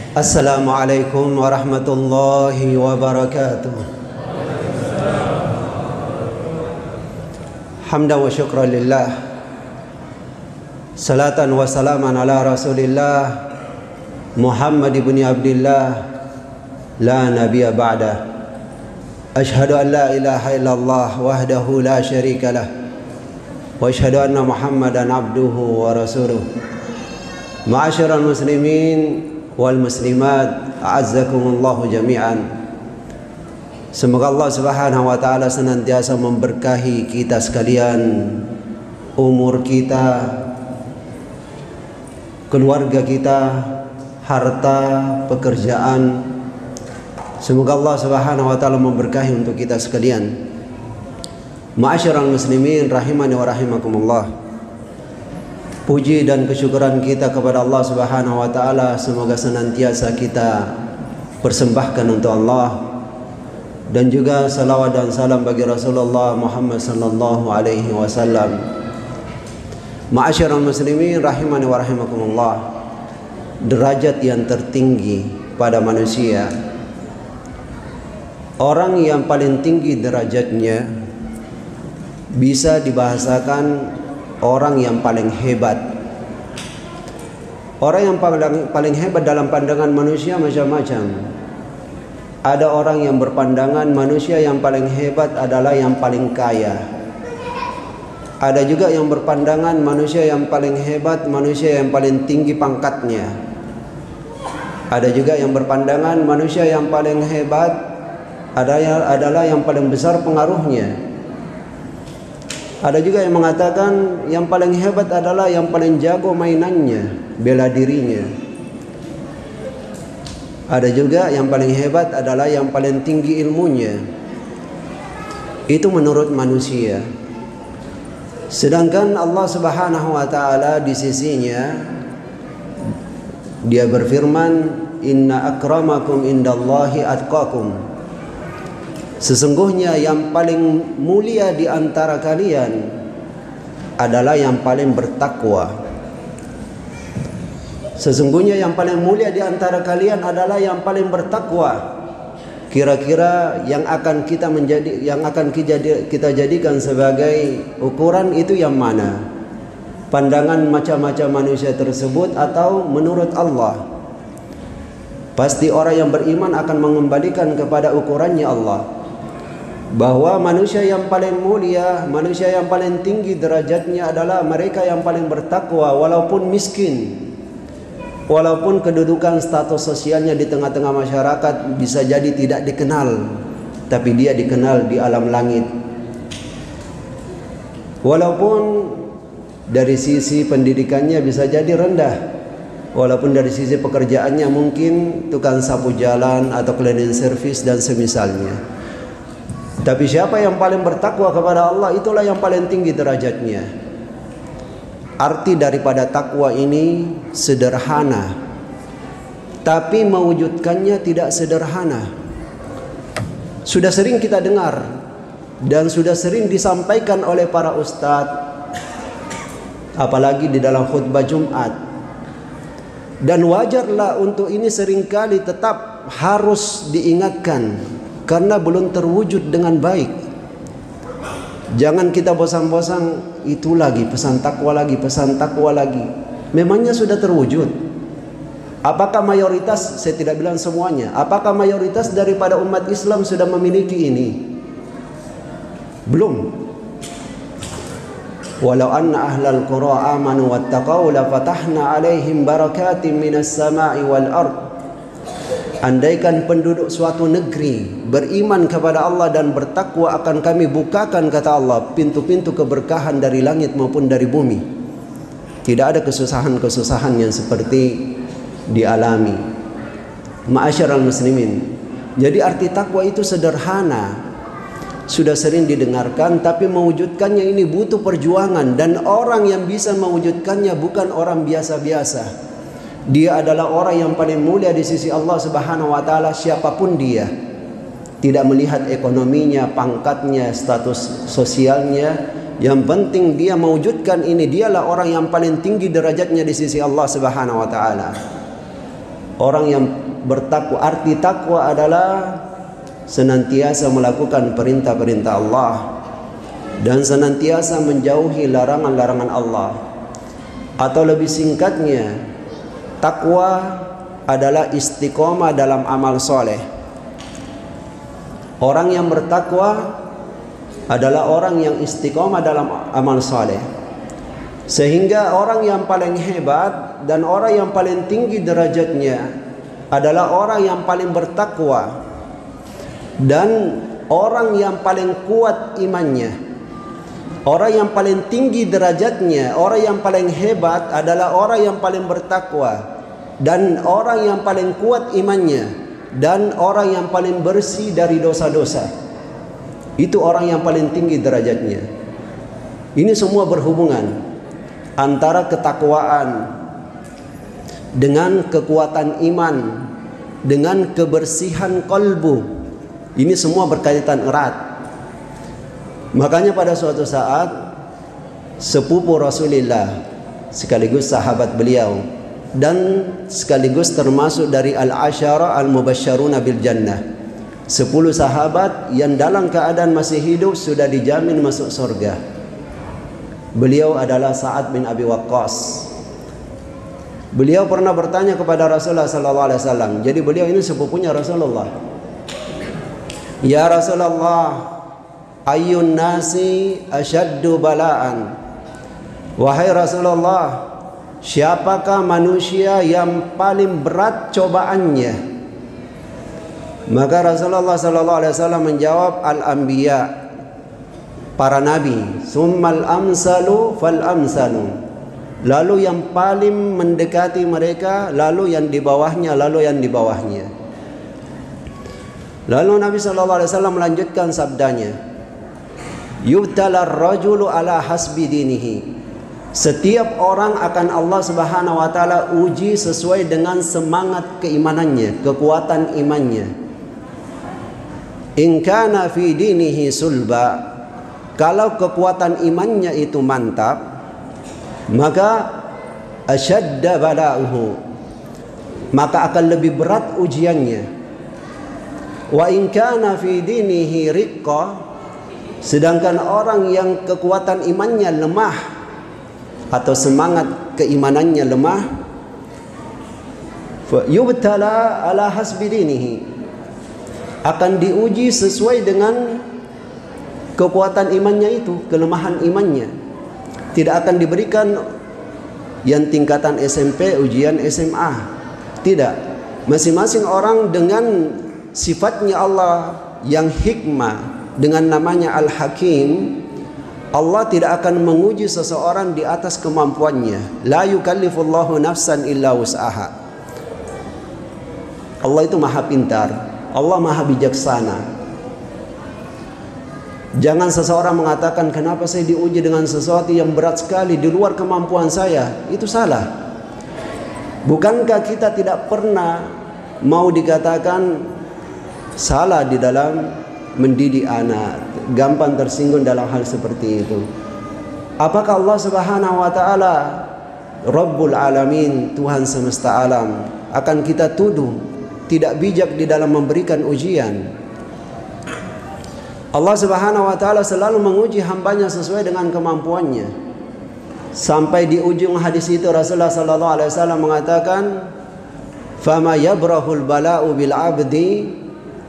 Assalamualaikum warahmatullahi wabarakatuh. Hamdan wa syukran lillah. Salatan wa salaman ala Rasulillah Muhammad ibn Abdillah la nabiyya ba'dah. Ashhadu an la ilaha illallah wahdahu la syarika lah. Wa ashhadu anna Muhammadan abduhu wa rasuluh. Ma'asyiral muslimin wal muslimat, a'azzakumullahu jami'an. Semoga Allah Subhanahu wa taala senantiasa memberkahi kita sekalian, umur kita, keluarga kita, harta, pekerjaan. Semoga Allah Subhanahu wa taala memberkahi untuk kita sekalian. Ma'asyiral muslimin rahimani wa rahimakumullah. Puji dan kesyukuran kita kepada Allah Subhanahu wa taala semoga senantiasa kita persembahkan untuk Allah, dan juga salawat dan salam bagi Rasulullah Muhammad sallallahu alaihi wasallam. Ma'asyiral muslimin rahimani wa rahimakumullah. Derajat yang tertinggi pada manusia, orang yang paling tinggi derajatnya bisa dibahasakan orang yang paling hebat. Orang yang paling hebat dalam pandangan manusia macam-macam. Ada orang yang berpandangan manusia yang paling hebat adalah yang paling kaya. Ada juga yang berpandangan manusia yang paling hebat, manusia yang paling tinggi pangkatnya. Ada juga yang berpandangan manusia yang paling hebat adalah yang paling besar pengaruhnya. Ada juga yang mengatakan yang paling hebat adalah yang paling jago mainannya, bela dirinya. Ada juga yang paling hebat adalah yang paling tinggi ilmunya. Itu menurut manusia. Sedangkan Allah Subhanahu wa taala di sisinya Dia berfirman, "Inna akramakum indallahi atqakum." Sesungguhnya yang paling mulia di antara kalian adalah yang paling bertakwa. Sesungguhnya yang paling mulia di antara kalian adalah yang paling bertakwa. Kira-kira yang akan kita jadikan sebagai ukuran itu yang mana? Pandangan macam-macam manusia tersebut atau menurut Allah? Pasti orang yang beriman akan mengembalikan kepada ukurannya Allah, bahwa manusia yang paling mulia, manusia yang paling tinggi derajatnya adalah mereka yang paling bertakwa, walaupun miskin, walaupun kedudukan status sosialnya di tengah-tengah masyarakat bisa jadi tidak dikenal, tapi dia dikenal di alam langit. Walaupun dari sisi pendidikannya bisa jadi rendah, walaupun dari sisi pekerjaannya mungkin tukang sapu jalan atau cleaning service dan semisalnya. Tapi siapa yang paling bertakwa kepada Allah, itulah yang paling tinggi derajatnya. Arti daripada takwa ini sederhana, tapi mewujudkannya tidak sederhana. Sudah sering kita dengar dan sudah sering disampaikan oleh para ustadz, apalagi di dalam khutbah Jumat. Dan wajarlah untuk ini seringkali tetap harus diingatkan, karena belum terwujud dengan baik. Jangan kita bosan-bosan, itu lagi pesan takwa lagi, pesan takwa lagi. Memangnya sudah terwujud? Apakah mayoritas, saya tidak bilang semuanya, apakah mayoritas daripada umat Islam sudah memiliki ini? Belum. Walau anna ahlal qura amanu wattaqau la fatahna alaihim barakatim minas sama'i wal ard. Andaikan penduduk suatu negeri beriman kepada Allah dan bertakwa, akan kami bukakan, kata Allah, pintu-pintu keberkahan dari langit maupun dari bumi. Tidak ada kesusahan-kesusahan yang seperti dialami. Ma'asyiral muslimin. Jadi arti takwa itu sederhana, sudah sering didengarkan, tapi mewujudkannya ini butuh perjuangan. Dan orang yang bisa mewujudkannya bukan orang biasa-biasa. Dia adalah orang yang paling mulia di sisi Allah Subhanahu wa taala, siapapun dia. Tidak melihat ekonominya, pangkatnya, status sosialnya. Yang penting dia mewujudkan ini, dialah orang yang paling tinggi derajatnya di sisi Allah Subhanahu wa taala. Orang yang bertakwa, arti takwa adalah senantiasa melakukan perintah-perintah Allah dan senantiasa menjauhi larangan-larangan Allah. Atau lebih singkatnya, takwa adalah istiqomah dalam amal soleh. Orang yang bertakwa adalah orang yang istiqomah dalam amal soleh. Sehingga orang yang paling hebat dan orang yang paling tinggi derajatnya adalah orang yang paling bertakwa dan orang yang paling kuat imannya. Orang yang paling tinggi derajatnya, orang yang paling hebat adalah orang yang paling bertakwa dan orang yang paling kuat imannya dan orang yang paling bersih dari dosa-dosa. Itu orang yang paling tinggi derajatnya. Ini semua berhubungan antara ketakwaan dengan kekuatan iman, dengan kebersihan kalbu. Ini semua berkaitan erat. Makanya pada suatu saat sepupu Rasulullah sekaligus sahabat beliau dan sekaligus termasuk dari al-asyara al-mubasysyaruna bil jannah, 10 sahabat yang dalam keadaan masih hidup sudah dijamin masuk surga. Beliau adalah Sa'ad bin Abi Waqqas. Beliau pernah bertanya kepada Rasulullah sallallahu alaihi wasallam. Jadi beliau ini sepupunya Rasulullah. Ya Rasulullah, ayyun nasi asyaddu bala'an? Wahai Rasulullah, siapakah manusia yang paling berat cobaannya? Maka Rasulullah sallallahu alaihi wasallam menjawab, al-anbiya, para nabi, summal amsalu fal amsalu, lalu yang paling mendekati mereka, lalu yang di bawahnya, lalu yang di bawahnya. Lalu Nabi sallallahu alaihi wasallam melanjutkan sabdanya, yubtala ar-rajulu ala hasbi dinihi. Setiap orang akan Allah Subhanahu wa taala uji sesuai dengan semangat keimanannya, kekuatan imannya. In kana fi dinihi sulba, kalau kekuatan imannya itu mantap, maka asyadda bala'uhu, maka akan lebih berat ujiannya. Wa in kana fi dinihi riqqa, sedangkan orang yang kekuatan imannya lemah atau semangat keimanannya lemah, fa yubtala ala hasbi dinihi, akan diuji sesuai dengan kekuatan imannya itu, kelemahan imannya. Tidak akan diberikan yang tingkatan SMP ujian SMA. Tidak. Masing-masing orang dengan sifatnya Allah yang hikmah, dengan namanya Al-Hakim, Allah tidak akan menguji seseorang di atas kemampuannya. La yukallifullahu nafsan illa wus'aha. Allah itu maha pintar, Allah maha bijaksana. Jangan seseorang mengatakan, kenapa saya diuji dengan sesuatu yang berat sekali di luar kemampuan saya. Itu salah. Bukankah kita tidak pernah mau dikatakan salah di dalam mendidik anak, gampang tersinggung dalam hal seperti itu? Apakah Allah Subhanahu wa taala Rabbul Alamin, Tuhan semesta alam, akan kita tuduh tidak bijak di dalam memberikan ujian? Allah Subhanahu wa taala selalu menguji hambanya sesuai dengan kemampuannya. Sampai di ujung hadis itu Rasulullah sallallahu alaihi wasallam mengatakan, "Fama yabrahul bala'u bil 'abdi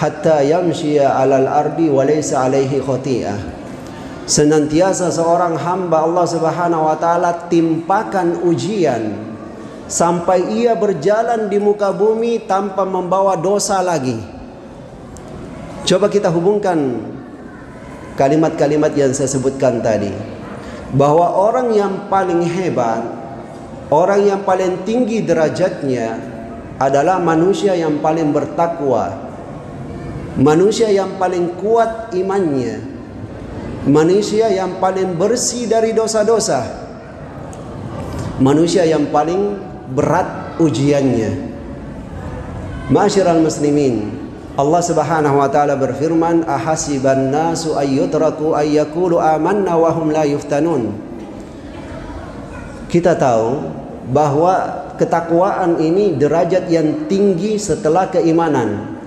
hatta yamshiya 'alal ardi wa laysa 'alaihi khati'ah." Senantiasa seorang hamba Allah Subhanahu wa taala timpakan ujian sampai ia berjalan di muka bumi tanpa membawa dosa lagi. Coba kita hubungkan kalimat-kalimat yang saya sebutkan tadi, bahwa orang yang paling hebat, orang yang paling tinggi derajatnya adalah manusia yang paling bertakwa, manusia yang paling kuat imannya, manusia yang paling bersih dari dosa-dosa, manusia yang paling berat ujiannya. Ma'asyiral muslimin, Allah Subhanahu wa taala berfirman, ahasiban nasu ayyutraku ayyakulu amanna wa hum la yuftanun. Kita tahu bahwa ketakwaan ini derajat yang tinggi setelah keimanan.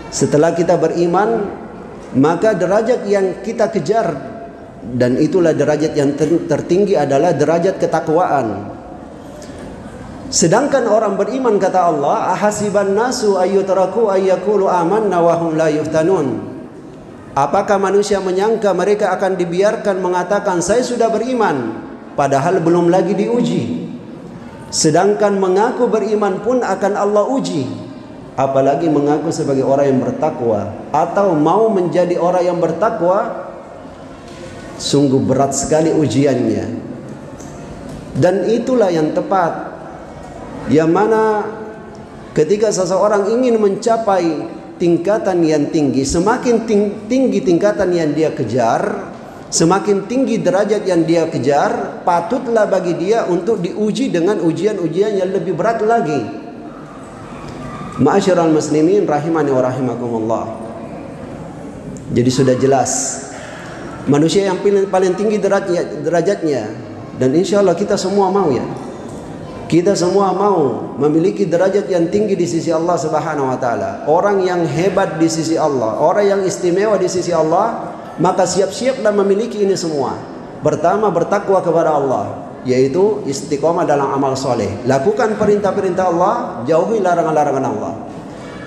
Setelah kita beriman, maka derajat yang kita kejar, dan itulah derajat yang tertinggi adalah derajat ketakwaan. Sedangkan orang beriman, kata Allah, ahasiban nasu ayyutraku ayyakulu amanna wa hum la yuftanun. Apakah manusia menyangka mereka akan dibiarkan mengatakan saya sudah beriman, padahal belum lagi diuji? Sedangkan mengaku beriman pun akan Allah uji, apalagi mengaku sebagai orang yang bertakwa atau mau menjadi orang yang bertakwa. Sungguh berat sekali ujiannya. Dan itulah yang tepat, yang mana ketika seseorang ingin mencapai tingkatan yang tinggi, semakin tinggi tingkatan yang dia kejar, semakin tinggi derajat yang dia kejar, patutlah bagi dia untuk diuji dengan ujian-ujian yang lebih berat lagi. Ma'asyiral muslimin rahimani wa rahimakumullah. Jadi sudah jelas manusia yang paling tinggi derajatnya, dan insya Allah kita semua mau, ya. Kita semua mau memiliki derajat yang tinggi di sisi Allah Subhanahu wa taala. Orang yang hebat di sisi Allah, orang yang istimewa di sisi Allah, maka siap-siaplah memiliki ini semua. Pertama, bertakwa kepada Allah, yaitu istiqomah dalam amal soleh. Lakukan perintah-perintah Allah, jauhi larangan-larangan Allah.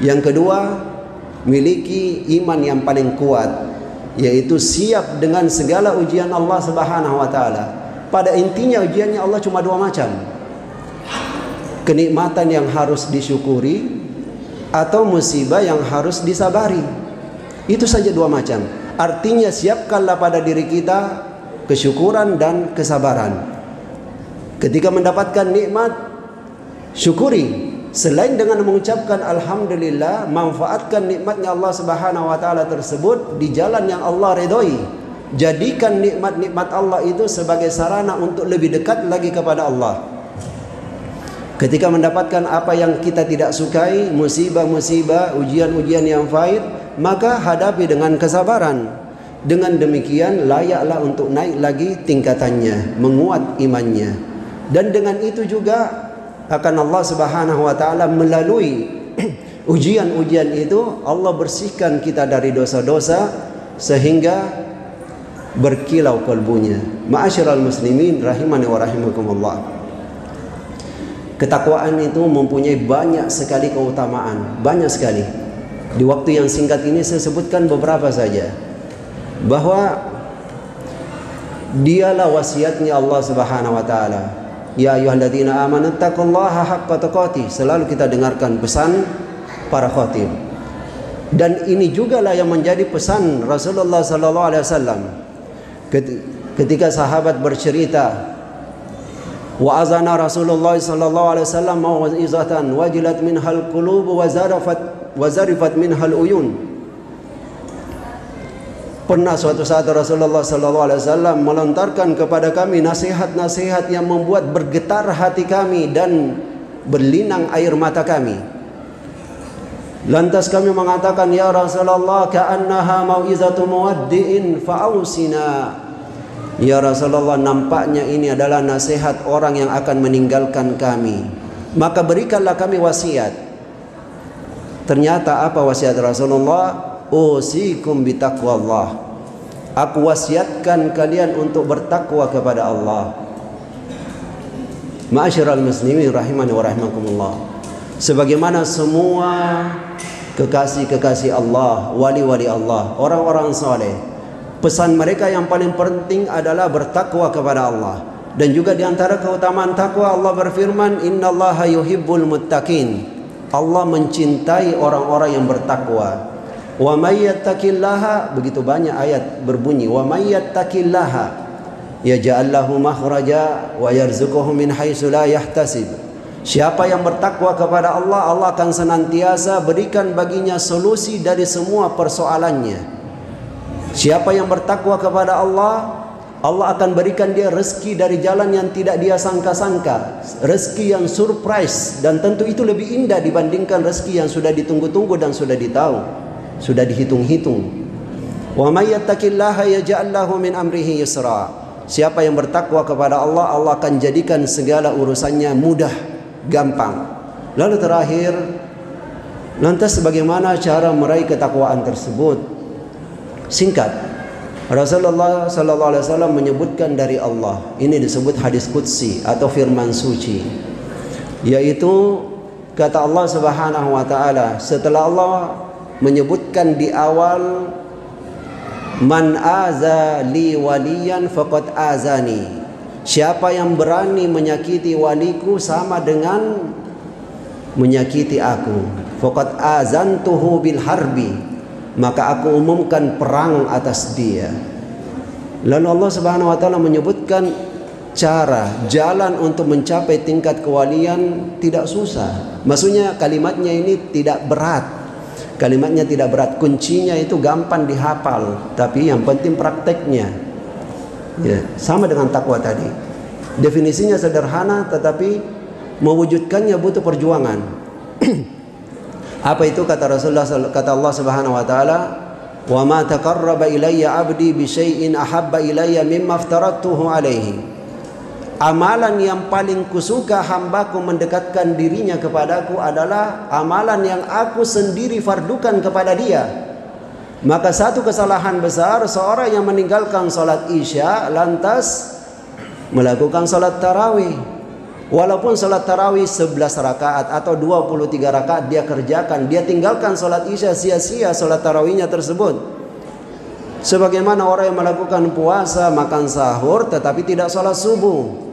Yang kedua, miliki iman yang paling kuat, yaitu siap dengan segala ujian Allah Subhanahu wa taala. Pada intinya ujiannya Allah cuma dua macam. Kenikmatan yang harus disyukuri atau musibah yang harus disabari. Itu saja dua macam. Artinya siapkanlah pada diri kita kesyukuran dan kesabaran. Ketika mendapatkan nikmat, syukuri. Selain dengan mengucapkan alhamdulillah, manfaatkan nikmatnya Allah Subhanahu wa taala tersebut di jalan yang Allah redhoi. Jadikan nikmat-nikmat Allah itu sebagai sarana untuk lebih dekat lagi kepada Allah. Ketika mendapatkan apa yang kita tidak sukai, musibah-musibah, ujian-ujian yang pahit, maka hadapi dengan kesabaran. Dengan demikian layaklah untuk naik lagi tingkatannya, menguat imannya. Dan dengan itu juga akan Allah Subhanahu wa taala melalui ujian-ujian itu Allah bersihkan kita dari dosa-dosa sehingga berkilau kalbunya. Ma'asyiral muslimin rahimani wa rahimakumullah. Ketakwaan itu mempunyai banyak sekali keutamaan, banyak sekali. Di waktu yang singkat ini saya sebutkan beberapa saja. Bahwa dialah wasiatnya Allah Subhanahu wa taala. Ya ayyuhalladzina amanu taqullaha haqqa tuqatih. Selalu kita dengarkan pesan para khatib. Dan ini jugalah yang menjadi pesan Rasulullah sallallahu alaihi wasallam. Ketika sahabat bercerita, wa azana Rasulullah sallallahu alaihi wasallam mau'izatan wajilat minhal qulub wa zarifat minhal uyun. Pernah suatu saat Rasulullah sallallahu alaihi wasallam melontarkan kepada kami nasihat-nasihat yang membuat bergetar hati kami dan berlinang air mata kami. Lantas kami mengatakan, ya Rasulullah, ka'annaha mau'izatu muwaddi'in fa'ausina. Ya Rasulullah, nampaknya ini adalah nasihat orang yang akan meninggalkan kami, maka berikanlah kami wasiat. Ternyata apa wasiat Rasulullah? Usikum bitaqwallah. Aku wasiatkan kalian untuk bertakwa kepada Allah. Ma'asyiral muslimin rahimani wa rahimakumullah. Sebagaimana semua kekasih-kekasih Allah, wali-wali Allah, orang-orang saleh, pesan mereka yang paling penting adalah bertakwa kepada Allah. Dan juga di antara keutamaan takwa, Allah berfirman, innallaha yuhibbul muttaqin. Allah mencintai orang-orang yang bertakwa. Wa may yattaqillaha, begitu banyak ayat berbunyi, wa may yattaqillaha yaj'al lahu makhraja wa yarzuquhu min haitsu la yahtasib. Siapa yang bertakwa kepada Allah, Allah akan senantiasa berikan baginya solusi dari semua persoalannya. Siapa yang bertakwa kepada Allah, Allah akan berikan dia rezeki dari jalan yang tidak dia sangka-sangka, rezeki yang surprise, dan tentu itu lebih indah dibandingkan rezeki yang sudah ditunggu-tunggu dan sudah ditahu, sudah dihitung-hitung. Wa may yattaqillaha yaj'al lahu min amrihi yusra. Siapa yang bertakwa kepada Allah, Allah akan jadikan segala urusannya mudah, gampang. Lalu terakhir, lantas bagaimana cara meraih ketakwaan tersebut? Singkat, Rasulullah sallallahu alaihi wasallam menyebutkan dari Allah. Ini disebut hadis qudsi atau firman suci. Yaitu kata Allah Subhanahu wa taala, setelah Allah menyebutkan di awal, man aza li waliyan faqad azani. Siapa yang berani menyakiti waliku sama dengan menyakiti aku. Faqad azantuhu bil harbi, maka aku umumkan perang atas dia. Lalu Allah Subhanahu wa taala menyebutkan jalan untuk mencapai tingkat kewalian tidak susah. Maksudnya kalimatnya ini tidak berat. Kalimatnya tidak berat, kuncinya itu gampang dihafal, tapi yang penting prakteknya. Ya, sama dengan takwa tadi. Definisinya sederhana, tetapi mewujudkannya butuh perjuangan. Apa itu kata Rasulullah, kata Allah Subhanahu wa taala, "Wa ma taqarraba ilayya 'abdi bi syai'in ahabba ilayya mimma aftaratuhu 'alaihi." Amalan yang paling kusuka hambaku mendekatkan dirinya kepadaku adalah amalan yang aku sendiri fardukan kepada dia. Maka satu kesalahan besar seorang yang meninggalkan salat isya lantas melakukan salat tarawih. Walaupun salat tarawih 11 rakaat atau 23 rakaat dia kerjakan, dia tinggalkan salat isya, sia-sia salat tarawihnya tersebut. Sebagaimana orang yang melakukan puasa, makan sahur tetapi tidak salat subuh.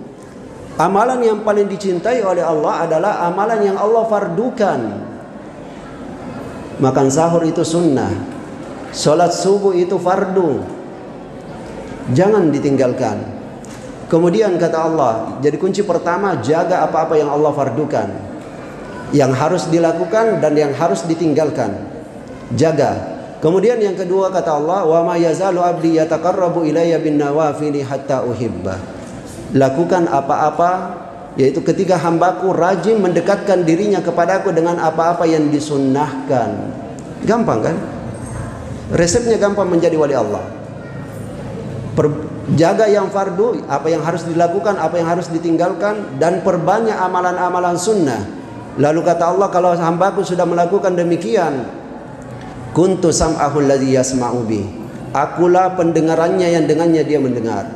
Amalan yang paling dicintai oleh Allah adalah amalan yang Allah fardukan. Makan sahur itu sunnah, salat subuh itu fardu, jangan ditinggalkan. Kemudian kata Allah, jadi kunci pertama, jaga apa-apa yang Allah fardukan, yang harus dilakukan dan yang harus ditinggalkan, jaga. Kemudian yang kedua kata Allah, wa ma yazalu abdi yataqarrabu ilayya bin nawafili hatta uhibba. Lakukan apa-apa, yaitu ketika hambaku rajin mendekatkan dirinya kepadaku dengan apa-apa yang disunnahkan. Gampang kan? Resepnya gampang menjadi wali Allah. Jaga yang fardu, apa yang harus dilakukan, apa yang harus ditinggalkan, dan perbanyak amalan-amalan sunnah. Lalu kata Allah, kalau hambaku sudah melakukan demikian, kuntu sam'ahul ladzi yasma'u bih, akulah pendengarannya yang dengannya dia mendengar.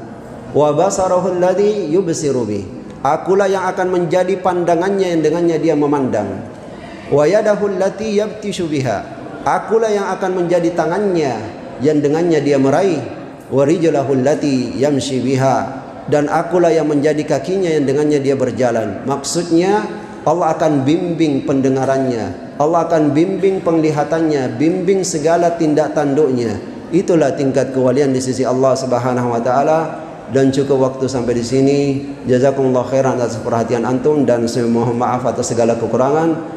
Wa basarahul ladzi yubsiru bih, akulah yang akan menjadi pandangannya yang dengannya dia memandang. Wa yadahul lati yabtishu biha, akulah yang akan menjadi tangannya yang dengannya dia meraih. Wa rijlahul lati yamshi biha, dan akulah yang menjadi kakinya yang dengannya dia berjalan. Maksudnya Allah akan bimbing pendengarannya, Allah akan bimbing penglihatannya, bimbing segala tindak tanduknya. Itulah tingkat kewalian di sisi Allah Subhanahu wa taala. Dan cukup waktu sampai di sini. Jazakumullah khairan atas perhatian antum, dan saya mohon maaf atas segala kekurangan.